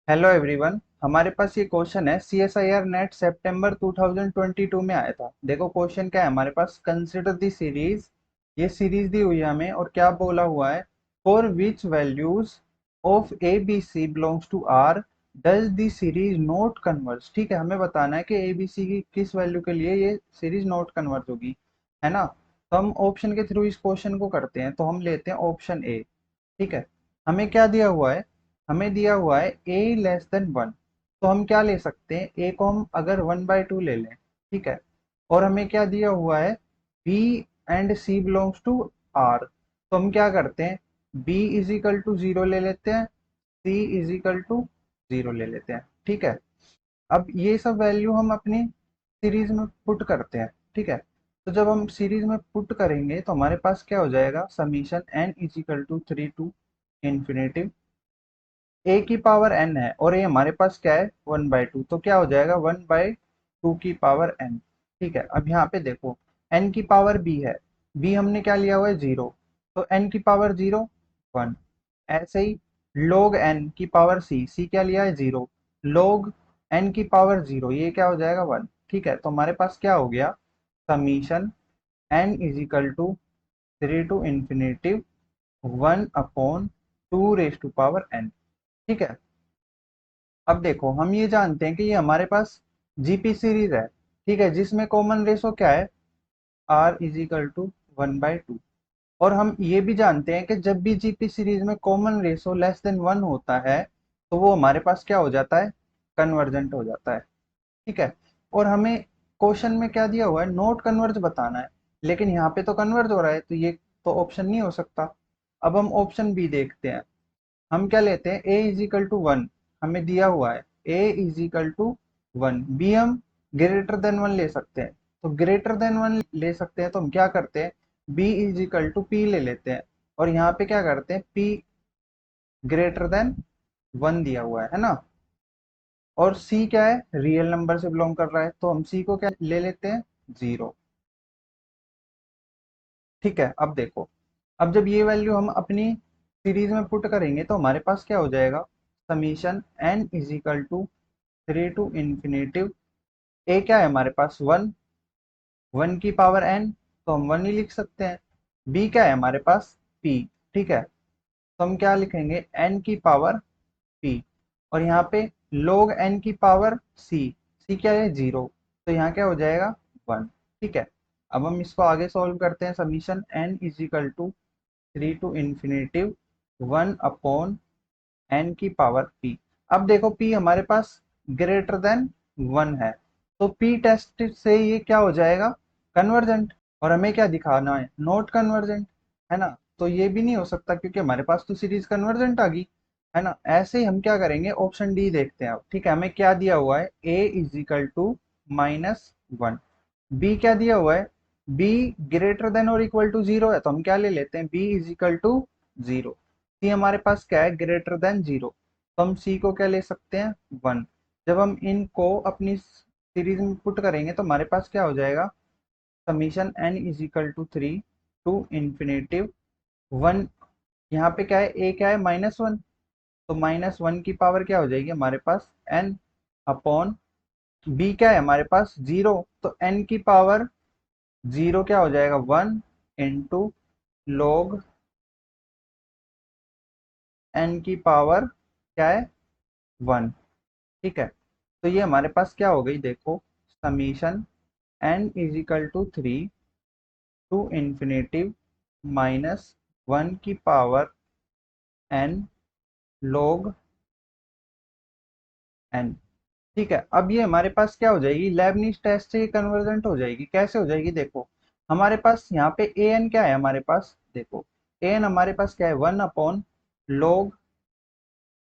Hello everyone. हमारे पास ये question है CSIR नेट सितंबर 2022 में आया था। देखो क्वेश्चन क्या है हमारे पास। कंसिडर द सीरीज, ये सीरीज दी हुई है हमें और क्या बोला हुआ है, for which values of A B C belongs to R does the series not converge. ठीक है, हमें बताना है कि ए बी सी की किस वैल्यू के लिए ये सीरीज नॉट कन्वर्ज होगी, है ना। तो हम ऑप्शन के थ्रू इस क्वेश्चन को करते हैं। तो हम लेते हैं ऑप्शन ए। ठीक है, हमें क्या दिया हुआ है, हमें दिया हुआ है ए लेस देन वन। तो हम क्या ले सकते हैं, ए को हम अगर 1/2 ले लें, ठीक है। और हमें क्या दिया हुआ है, B and C belongs to R. तो हम क्या करते हैं, B is equal to zero ले लेते हैं, C is equal to zero ले लेते हैं। ठीक है, अब ये सब वैल्यू हम अपनी सीरीज में पुट करते हैं। ठीक है, तो जब हम सीरीज में पुट करेंगे तो हमारे पास क्या हो जाएगा, summation N is equal to 3 to infinitive A की पावर एन है और ये हमारे पास क्या है 1/2। तो क्या हो जाएगा 1/2 की पावर एन। ठीक है, अब यहाँ पे देखो एन की पावर बी है, बी हमने क्या लिया हुआ है जीरो, तो एन की पावर जीरो 1। ऐसे ही log एन की पावर सी, सी क्या लिया है जीरो, log एन की पावर जीरो, ये क्या हो जाएगा 1। ठीक है, तो हमारे पास क्या हो गया, summation N is equal to 3 to infinity 1/2 ठीक है। अब देखो हम ये जानते हैं कि ये हमारे पास जीपी सीरीज है, ठीक है, जिसमें कॉमन रेशो क्या है, आर इज इक्वल टू 1/2। और हम ये भी जानते हैं कि जब भी जीपी सीरीज में कॉमन रेशो लेस देन 1 होता है तो वो हमारे पास क्या हो जाता है, कन्वर्जेंट हो जाता है। ठीक है, और हमें क्वेश्चन में क्या दिया हुआ है, नोट कन्वर्ज बताना है, लेकिन यहाँ पे तो कन्वर्ज हो रहा है, तो ये तो ऑप्शन नहीं हो सकता। अब हम ऑप्शन बी देखते हैं। हम क्या लेते हैं, A is equal to one, हमें दिया हुआ है A is equal to one, B हम ग्रेटर देन वन ले सकते हैं। तो ग्रेटर देन वन ले सकते हैं तो हम क्या करते हैं, B is equal to P ले लेते हैं। और यहाँ पे क्या करते हैं, पी ग्रेटर देन वन दिया हुआ है ना। और सी क्या है, रियल नंबर से बिलोंग कर रहा है, तो हम सी को क्या ले लेते हैं, जीरो। ठीक है, अब देखो, अब जब ये वैल्यू हम अपनी सीरीज में पुट करेंगे तो हमारे पास क्या हो जाएगा, summation N is equal to 3 to infinitive A क्या है हमारे पास वन, वन की पावर एन, तो हम वन ही लिख सकते हैं। बी क्या है हमारे पास पी, ठीक है, तो हम क्या लिखेंगे, एन की पावर पी। और यहाँ पे log एन की पावर सी, सी क्या है जीरो, तो यहाँ क्या हो जाएगा वन। ठीक है, अब हम इसको आगे सॉल्व करते हैं। Summation N is equal to 3 to infinity 1/n की पावर p। अब देखो p हमारे पास ग्रेटर देन 1 है, तो p टेस्ट से ये क्या हो जाएगा, कन्वर्जेंट। और हमें क्या दिखाना है, नॉट कन्वर्जेंट, है ना। तो ये भी नहीं हो सकता क्योंकि हमारे पास तो सीरीज कन्वर्जेंट आ गई, है ना। ऐसे ही हम क्या करेंगे, ऑप्शन डी देखते हैं अब। ठीक है, हमें क्या दिया हुआ है, a is equal to -1, B क्या दिया हुआ है, बी ग्रेटर देन और इक्वल टू जीरो है, तो हम क्या ले लेते हैं, B is equal to zero. C हमारे पास क्या है, ग्रेटर देन जीरो, तो हम सी को क्या ले सकते हैं, वन। जब हम इनको अपनी सीरीज में पुट करेंगे तो हमारे पास क्या हो जाएगा, summation N is equal to 3 to infinity 1। यहाँ पे क्या है, ए क्या है -1, तो -1 की पावर क्या हो जाएगी हमारे पास एन अपॉन, बी क्या है हमारे पास जीरो, तो एन की पावर जीरो क्या हो जाएगा 1 log एन की पावर क्या है 1। ठीक है, तो ये हमारे पास क्या हो गई, देखो summation N is equal to 3 to infinity -1 की पावर एन log एन। ठीक है, अब ये हमारे पास क्या हो जाएगी, लेबनिज टेस्ट से कन्वर्जेंट हो जाएगी। कैसे हो जाएगी, देखो हमारे पास यहाँ पे ए एन क्या है हमारे पास, देखो ए एन हमारे पास क्या है 1/log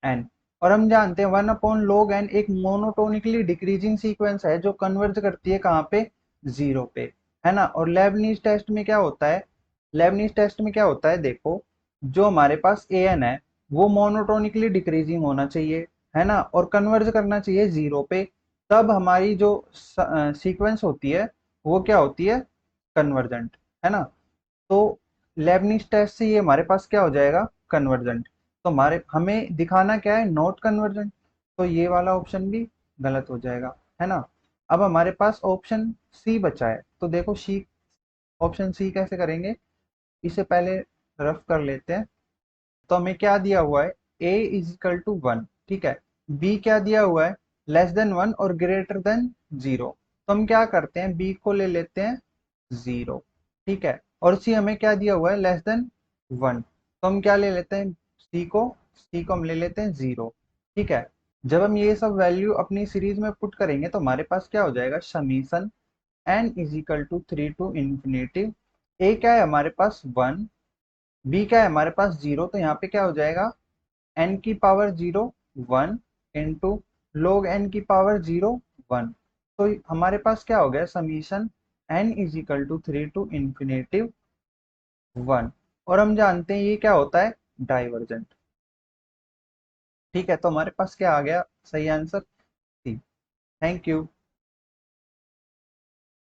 एन। और हम जानते हैं 1/log एन एक मोनोटोनिकली डिक्रीजिंग सीक्वेंस है जो कन्वर्ज करती है कहाँ पे, जीरो पे, है ना। और लेबनीज टेस्ट में क्या होता है, लेबनीज टेस्ट में क्या होता है, देखो जो हमारे पास ए एन है वो मोनोटोनिकली डिक्रीजिंग होना चाहिए, है ना, और कन्वर्ज करना चाहिए जीरो पे, तब हमारी जो सीक्वेंस होती है वो क्या होती है, कन्वर्जेंट, है ना। तो लेबनिज टेस्ट से ये हमारे पास क्या हो जाएगा, कन्वर्जेंट। तो हमारे हमें दिखाना क्या है, नॉट कन्वर्जेंट। तो ये वाला ऑप्शन भी गलत हो जाएगा, है ना। अब हमारे पास ऑप्शन सी बचा है, तो देखो सी, ऑप्शन सी कैसे करेंगे, इसे पहले रफ कर लेते हैं। तो हमें क्या दिया हुआ है, a इज इक्वल टू 1, ठीक है। b क्या दिया हुआ है, लेस देन 1 और ग्रेटर देन 0। तो हम क्या करते हैं, b को ले लेते हैं 0, ठीक है। और c हमें क्या दिया हुआ है, लेस देन 1। तो हम क्या ले लेते हैं, c को हम ले लेते हैं 0, ठीक है। जब हम ये सब वैल्यू अपनी सीरीज में पुट करेंगे तो हमारे पास क्या हो जाएगा, summation n is equal to 3 to infinity, a क्या है हमारे पास 1, b क्या है हमारे पास 0, तो यहाँ पे क्या हो जाएगा, n की पावर 0 1 इंटू log n की पावर 0 1। तो हमारे पास क्या हो गया, summation n is equal to 3 to infinity 1। और हम जानते हैं ये क्या होता है, डाइवर्जेंट। ठीक है, तो हमारे पास क्या आ गया, सही आंसर सी। Thank you.